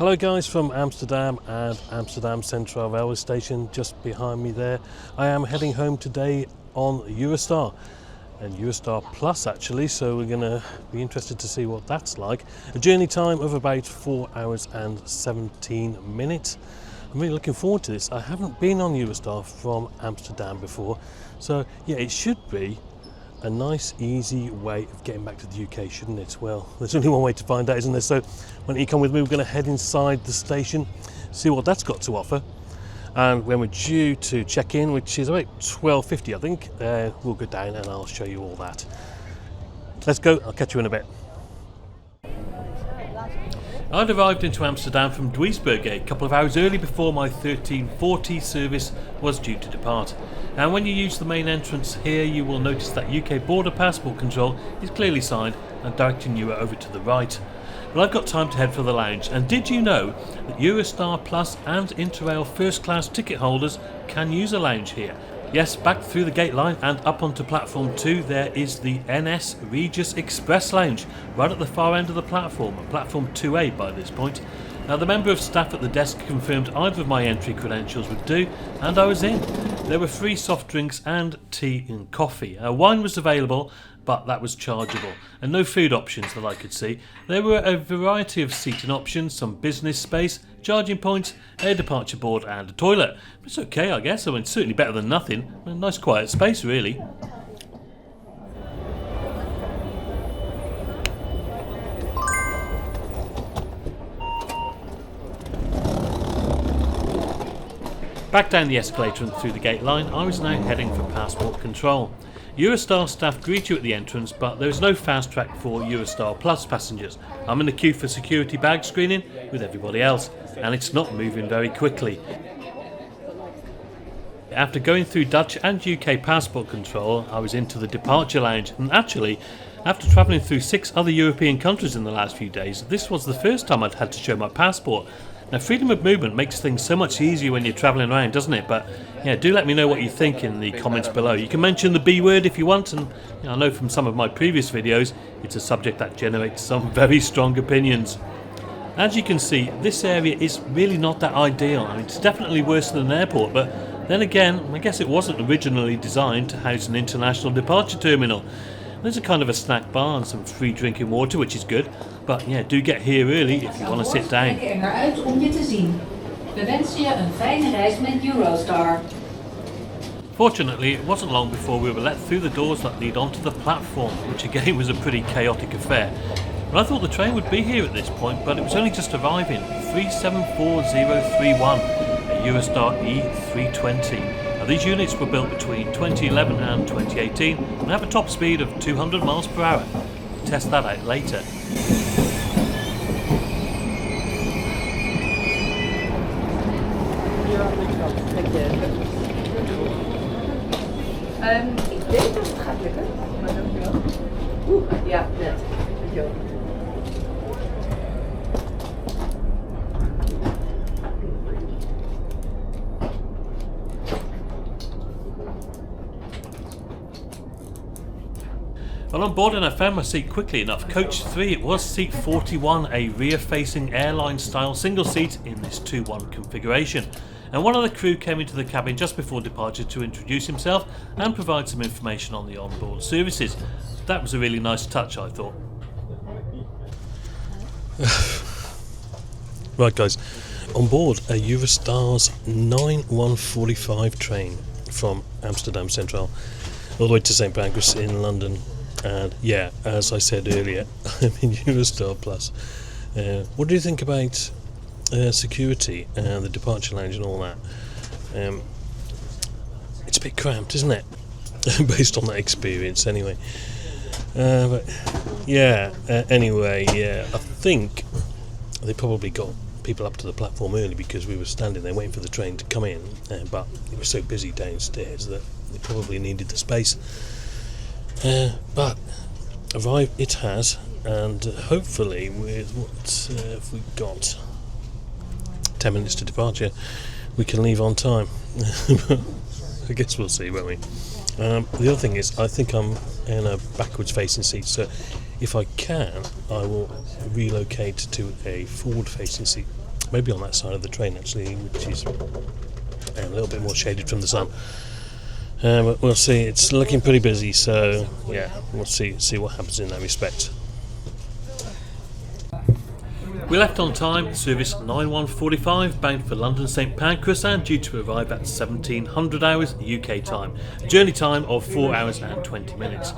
Hello guys from Amsterdam and Amsterdam Centraal railway station just behind me there. I am heading home today on Eurostar and Eurostar Plus actually, so we're going to be interested to see what that's like. A journey time of about 4 hours and 17 minutes. I'm really looking forward to this. I haven't been on Eurostar from Amsterdam before, so yeah, it should be a nice easy way of getting back to the UK, shouldn't it? Well, there's only one way to find out, isn't there? So why don't you come with me? We're going to head inside the station, see what that's got to offer, and when we're due to check in, which is about 12:50 I think, we'll go down and I'll show you all that. Let's go, I'll catch you in a bit. I'd arrived into Amsterdam from Duisburg a couple of hours early before my 13:40 service was due to depart. And when you use the main entrance here, you will notice that UK border passport control is clearly signed and directing you over to the right. But I've got time to head for the lounge. And did you know that Eurostar Plus and Interrail first class ticket holders can use a lounge here? Yes, back through the gate line and up onto platform 2 there is the NS Regis Express Lounge, right at the far end of the platform, platform 2A by this point. Now the member of staff at the desk confirmed either of my entry credentials would do, and I was in. There were free soft drinks and tea and coffee. Wine was available, but that was chargeable, and no food options that I could see. There were a variety of seating options, some business space, charging points, a departure board and a toilet. It's okay, I guess. I mean, it's certainly better than nothing. A nice quiet space really. Back down the escalator and through the gate line, I was now heading for passport control. Eurostar staff greet you at the entrance, but there is no fast track for Eurostar Plus passengers. I'm in the queue for security bag screening with everybody else, and it's not moving very quickly. After going through Dutch and UK passport control, I was into the departure lounge, and actually, after travelling through 6 other European countries in the last few days, this was the first time I'd had to show my passport. Now, freedom of movement makes things so much easier when you're travelling around, doesn't it? But yeah, do let me know what you think in the comments below. You can mention the B word if you want, and I know from some of my previous videos, it's a subject that generates some very strong opinions. As you can see, this area is really not that ideal. I mean, it's definitely worse than an airport, but then again, I guess it wasn't originally designed to house an international departure terminal. There's a kind of a snack bar and some free drinking water, which is good. But yeah, do get here early if you want to sit down. Fortunately, it wasn't long before we were let through the doors that lead onto the platform, which again was a pretty chaotic affair. And I thought the train would be here at this point, but it was only just arriving. 374031, a Eurostar E320. Now, these units were built between 2011 and 2018 and have a top speed of 200 miles per hour. We'll test that out later. Ik denk dat het gaat lukken, maar dankjewel. Ja, net. Dankjewel. Well, on board and I found my seat quickly enough. Coach 3, it was seat 41, a rear-facing airline-style single seat in this 2-1 configuration. And one of the crew came into the cabin just before departure to introduce himself and provide some information on the onboard services. That was a really nice touch, I thought. Right guys, on board a Eurostar's 9145 train from Amsterdam Centraal all the way to St Pancras in London. And yeah, as I said earlier, I'm in Eurostar Plus. What do you think about security and the departure lounge and all that? It's a bit cramped, isn't it? Based on that experience anyway. But yeah, anyway, yeah, I think they probably got people up to the platform early because we were standing there waiting for the train to come in, but it was so busy downstairs that they probably needed the space. But arrive it has, and hopefully with what have we got, 10 minutes to departure, we can leave on time. I guess we'll see, won't we? The other thing is, I think I'm in a backwards facing seat, so if I can, I will relocate to a forward facing seat maybe on that side of the train actually, which is a little bit more shaded from the sun. But we'll see. It's looking pretty busy, so yeah, we'll see what happens in that respect. We left on time, service 9145, bound for London St Pancras and due to arrive at 1700 hours UK time. Journey time of 4 hours and 20 minutes.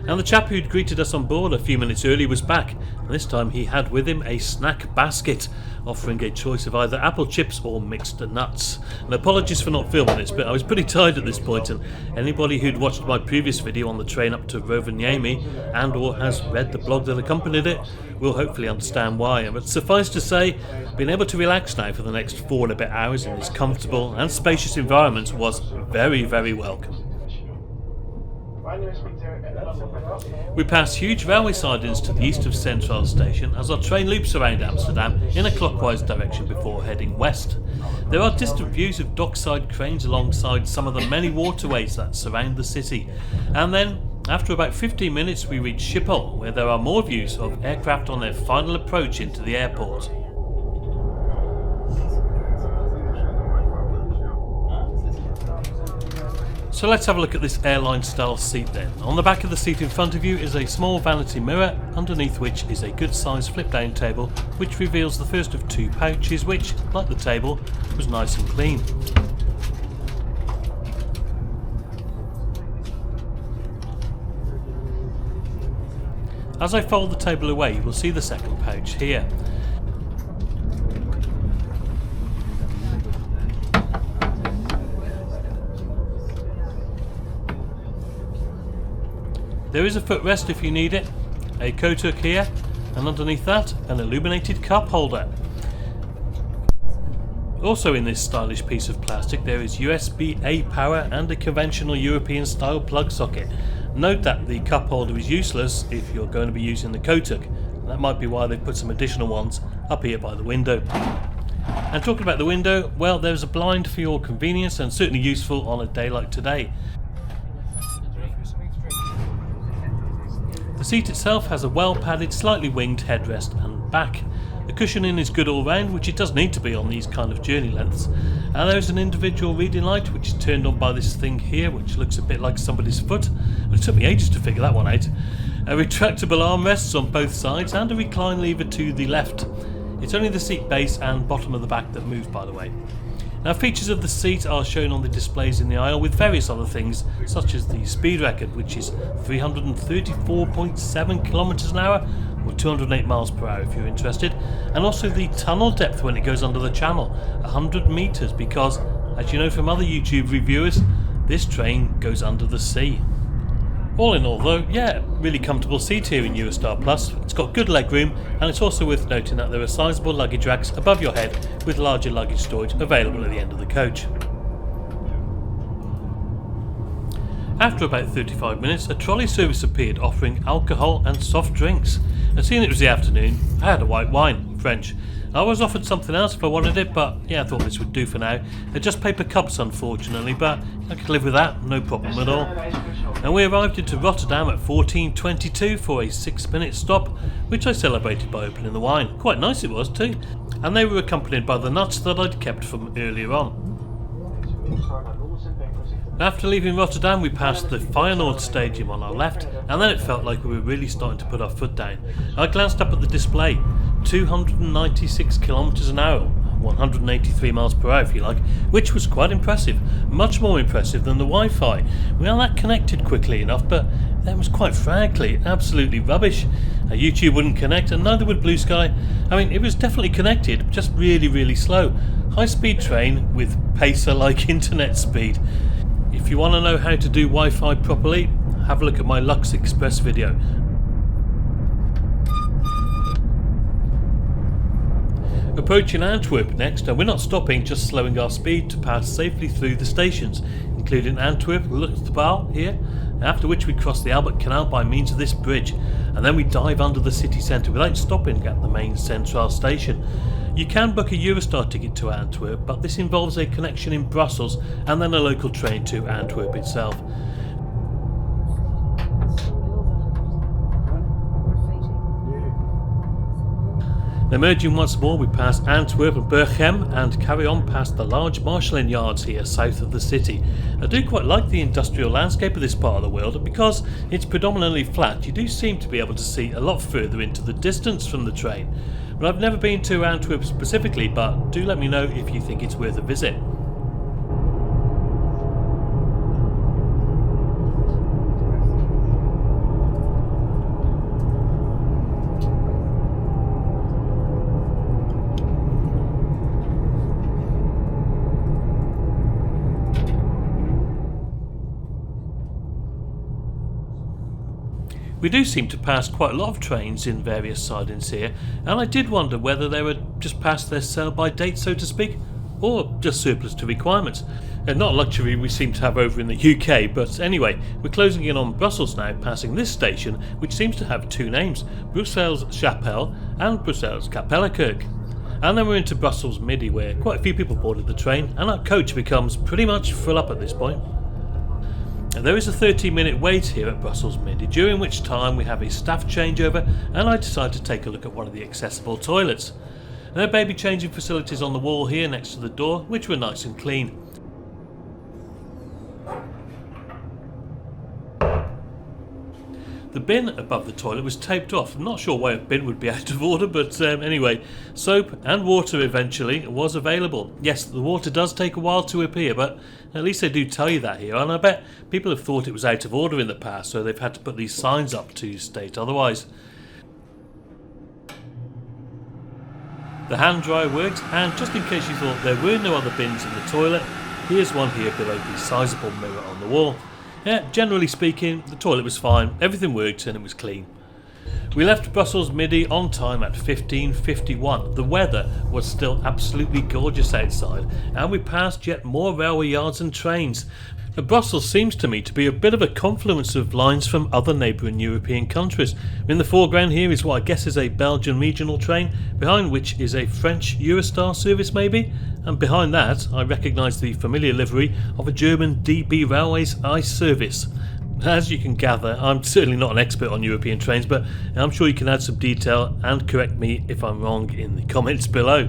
And the chap who'd greeted us on board a few minutes early was back, and this time he had with him a snack basket, offering a choice of either apple chips or mixed nuts. And apologies for not filming this, but I was pretty tired at this point, and anybody who'd watched my previous video on the train up to Rovaniemi and or has read the blog that accompanied it will hopefully understand why. But suffice to say, being able to relax now for the next 4 and a bit hours in this comfortable and spacious environment was very, very welcome. We pass huge railway sidings to the east of Centraal station as our train loops around Amsterdam in a clockwise direction before heading west. There are distant views of dockside cranes alongside some of the many waterways that surround the city, and then after about 15 minutes we reach Schiphol, where there are more views of aircraft on their final approach into the airport. So let's have a look at this airline style seat then. On the back of the seat in front of you is a small vanity mirror, underneath which is a good sized flip down table which reveals the first of 2 pouches which, like the table, was nice and clean. As I fold the table away, you will see the second pouch here. There is a footrest if you need it, a coat hook here, and underneath that, an illuminated cup holder. Also in this stylish piece of plastic there is USB-A power and a conventional European style plug socket. Note that the cup holder is useless if you're going to be using the coat hook. That might be why they've put some additional ones up here by the window. And talking about the window, well, there's a blind for your convenience and certainly useful on a day like today. The seat itself has a well padded, slightly winged headrest and back. The cushioning is good all round, which it does need to be on these kind of journey lengths, and there is an individual reading light which is turned on by this thing here, which looks a bit like somebody's foot. Well, it took me ages to figure that one out. A retractable armrests on both sides and a recline lever to the left. It's only the seat base and bottom of the back that move, by the way. Now, features of the seat are shown on the displays in the aisle with various other things, such as the speed record, which is 334.7 kilometers an hour, or 208 miles per hour if you're interested, and also the tunnel depth when it goes under the channel, 100 meters, because, as you know from other YouTube reviewers, this train goes under the sea. All in all though, yeah, really comfortable seat here in Eurostar Plus. It's got good leg room, and it's also worth noting that there are sizable luggage racks above your head with larger luggage storage available at the end of the coach. After about 35 minutes, a trolley service appeared offering alcohol and soft drinks. And seeing it was the afternoon, I had a white wine, French. I was offered something else if I wanted it, but yeah, I thought this would do for now. They're just paper cups unfortunately, but I could live with that, no problem at all. And we arrived into Rotterdam at 14:22 for a 6-minute stop, which I celebrated by opening the wine. Quite nice it was too. And they were accompanied by the nuts that I'd kept from earlier on. After leaving Rotterdam, we passed the Feyenoord Stadium on our left, and then it felt like we were really starting to put our foot down. I glanced up at the display, 296 kilometers an hour, 183 miles per hour if you like, which was quite impressive, much more impressive than the Wi-Fi. Well, that connected quickly enough, but that was quite frankly absolutely rubbish. YouTube wouldn't connect, and neither would Bluesky. I mean, it was definitely connected, just really, really slow. High-speed train with pacer-like internet speed. If you want to know how to do Wi-Fi properly, have a look at my Lux Express video. Approaching Antwerp next, and we're not stopping, just slowing our speed to pass safely through the stations, including Antwerp, Luchtbouw here, after which we cross the Albert Canal by means of this bridge, and then we dive under the city centre without stopping at the main Centraal station. You can book a Eurostar ticket to Antwerp, but this involves a connection in Brussels and then a local train to Antwerp itself. Emerging once more, we pass Antwerp and Berchem and carry on past the large marshalling yards here south of the city. I do quite like the industrial landscape of this part of the world, and because it's predominantly flat, you do seem to be able to see a lot further into the distance from the train. But I've never been to Antwerp specifically, but do let me know if you think it's worth a visit. We do seem to pass quite a lot of trains in various sidings here, and I did wonder whether they were just past their sell-by date, so to speak, or just surplus to requirements. Not a luxury we seem to have over in the UK, but anyway, we're closing in on Brussels now, passing this station, which seems to have two names, Brussels Chapelle and Brussels Kapellenkirk. And then we're into Brussels Midi, where quite a few people boarded the train, and our coach becomes pretty much full up at this point. There is a 30-minute wait here at Brussels Midi, during which time we have a staff changeover, and I decide to take a look at one of the accessible toilets. There are baby changing facilities on the wall here next to the door, which were nice and clean. The bin above the toilet was taped off. I'm not sure why a bin would be out of order, but anyway, soap and water eventually was available. Yes, the water does take a while to appear, but at least they do tell you that here, and I bet people have thought it was out of order in the past, so they've had to put these signs up to state otherwise. The hand dryer works, and just in case you thought there were no other bins in the toilet, here's one here below the sizable mirror on the wall. Yeah, generally speaking, the toilet was fine, everything worked and it was clean. We left Brussels Midi on time at 15:51. The weather was still absolutely gorgeous outside, and we passed yet more railway yards and trains. Brussels seems to me to be a bit of a confluence of lines from other neighbouring European countries. In the foreground here is what I guess is a Belgian regional train, behind which is a French Eurostar service maybe, and behind that I recognise the familiar livery of a German DB Railways ice service. As you can gather, I'm certainly not an expert on European trains, but I'm sure you can add some detail and correct me if I'm wrong in the comments below.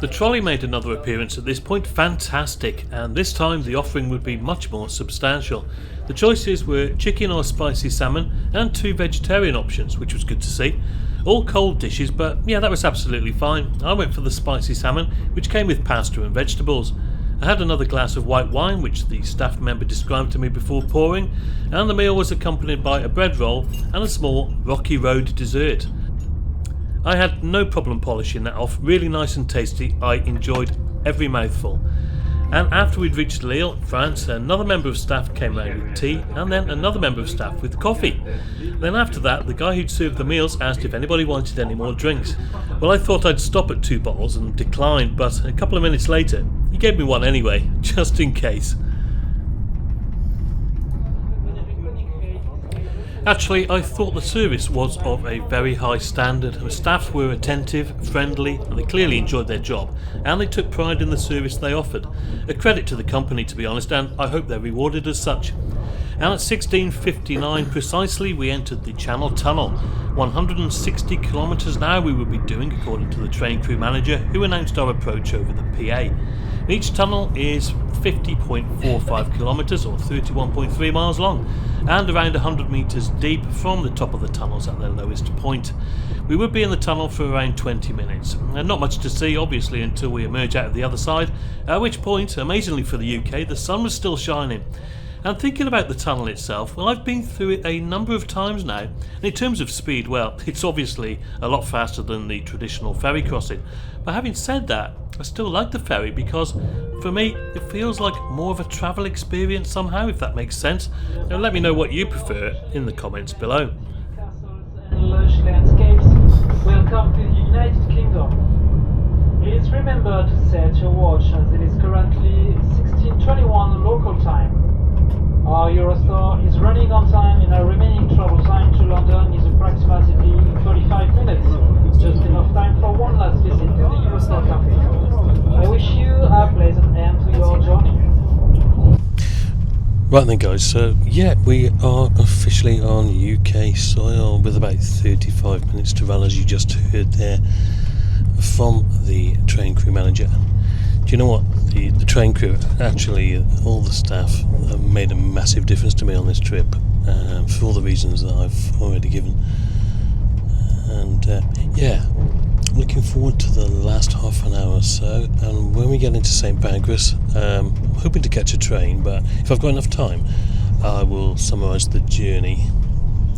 The trolley made another appearance at this point, fantastic, and this time the offering would be much more substantial. The choices were chicken or spicy salmon and 2 vegetarian options, which was good to see. All cold dishes, but yeah, that was absolutely fine. I went for the spicy salmon, which came with pasta and vegetables. I had another glass of white wine, which the staff member described to me before pouring, and the meal was accompanied by a bread roll and a small Rocky Road dessert. I had no problem polishing that off, really nice and tasty. I enjoyed every mouthful. And after we'd reached Lille, France, another member of staff came round with tea, and then another member of staff with coffee. Then after that, the guy who'd served the meals asked if anybody wanted any more drinks. Well, I thought I'd stop at 2 bottles and declined, but a couple of minutes later, he gave me one anyway, just in case. Actually, I thought the service was of a very high standard. The staff were attentive, friendly, and they clearly enjoyed their job, and they took pride in the service they offered. A credit to the company, to be honest, and I hope they're rewarded as such. And at 16:59 precisely, we entered the Channel Tunnel. 160 kilometres now we would be doing, according to the train crew manager, who announced our approach over the PA. Each tunnel is 50.45 kilometres or 31.3 miles long, and around 100 metres deep from the top of the tunnels at their lowest point. We would be in the tunnel for around 20 minutes, and not much to see obviously until we emerge out of the other side, at which point, amazingly for the UK, the sun was still shining. And thinking about the tunnel itself, well, I've been through it a number of times now, and in terms of speed, well, it's obviously a lot faster than the traditional ferry crossing. But having said that, I still like the ferry because, for me, it feels like more of a travel experience somehow, if that makes sense. Now let me know what you prefer in the comments below. Castles and lush landscapes. Welcome to the United Kingdom. Please remember to set your watch as it is currently 16:21 local time. Our Eurostar is running on time and our remaining travel time to London is approximately 35 minutes. Just enough time for one last visit to the Eurostar Cafe. I wish you a pleasant end to your journey. Right then guys, so yeah, we are officially on UK soil with about 35 minutes to run, as you just heard there from the train crew manager. Do you know what? The train crew, actually all the staff, made a massive difference to me on this trip, for all the reasons that I've already given. And yeah, looking forward to the last half an hour or so, and when we get into St Pancras, I'm hoping to catch a train, but if I've got enough time I will summarise the journey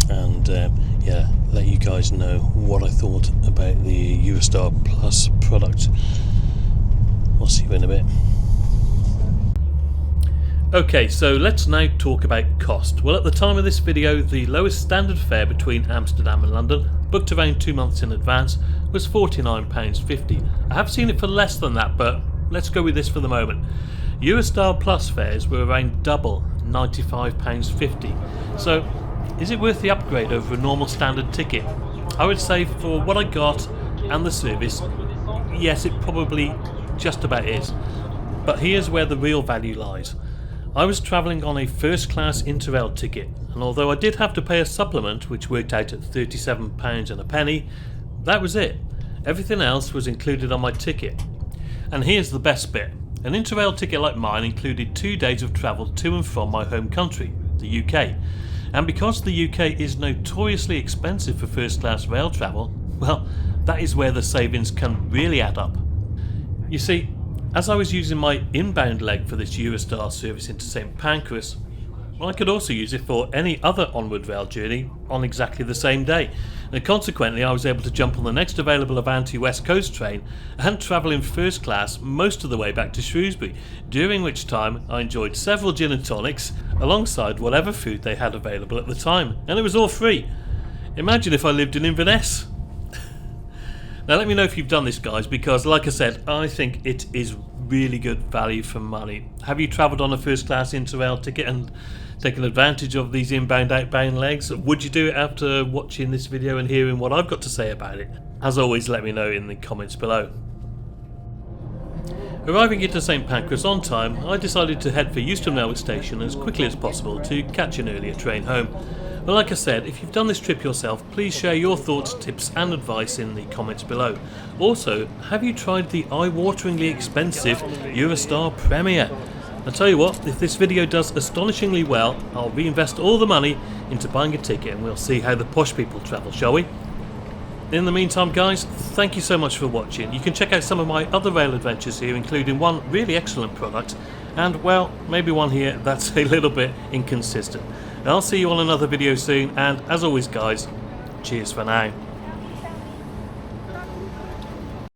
and yeah, let you guys know what I thought about the Eurostar Plus product. I'll see you in a bit. Okay, so let's now talk about cost. Well, at the time of this video, the lowest standard fare between Amsterdam and London, booked around 2 months in advance, was £49.50. I have seen it for less than that, but let's go with this for the moment. Eurostar Plus fares were around double, £95.50. So, is it worth the upgrade over a normal standard ticket? I would say for what I got and the service, yes, it probably just about is. But here's where the real value lies. I was travelling on a first class Interrail ticket, and although I did have to pay a supplement which worked out at £37 and a penny, that was it. Everything else was included on my ticket. And here's the best bit. An Interrail ticket like mine included 2 days of travel to and from my home country, the UK. And because the UK is notoriously expensive for first class rail travel, well, that is where the savings can really add up. You see, as I was using my inbound leg for this Eurostar service into St Pancras, well, I could also use it for any other onward rail journey on exactly the same day, and consequently I was able to jump on the next available Avanti West Coast train and travel in first class most of the way back to Shrewsbury, during which time I enjoyed several gin and tonics alongside whatever food they had available at the time, and it was all free. Imagine if I lived in Inverness. Now let me know if you've done this, guys, because like I said, I think it is really good value for money. Have you travelled on a first class Interrail ticket and taken advantage of these inbound outbound legs? Would you do it after watching this video and hearing what I've got to say about it? As always, let me know in the comments below. Arriving into St Pancras on time, I decided to head for Euston railway station as quickly as possible to catch an earlier train home. But like I said, if you've done this trip yourself, please share your thoughts, tips and advice in the comments below. Also, have you tried the eye-wateringly expensive Eurostar Premier? I'll tell you what, if this video does astonishingly well, I'll reinvest all the money into buying a ticket and we'll see how the posh people travel, shall we? In the meantime, guys, thank you so much for watching. You can check out some of my other rail adventures here, including one really excellent product and, well, maybe one here that's a little bit inconsistent. And I'll see you on another video soon, and as always, guys, cheers for now.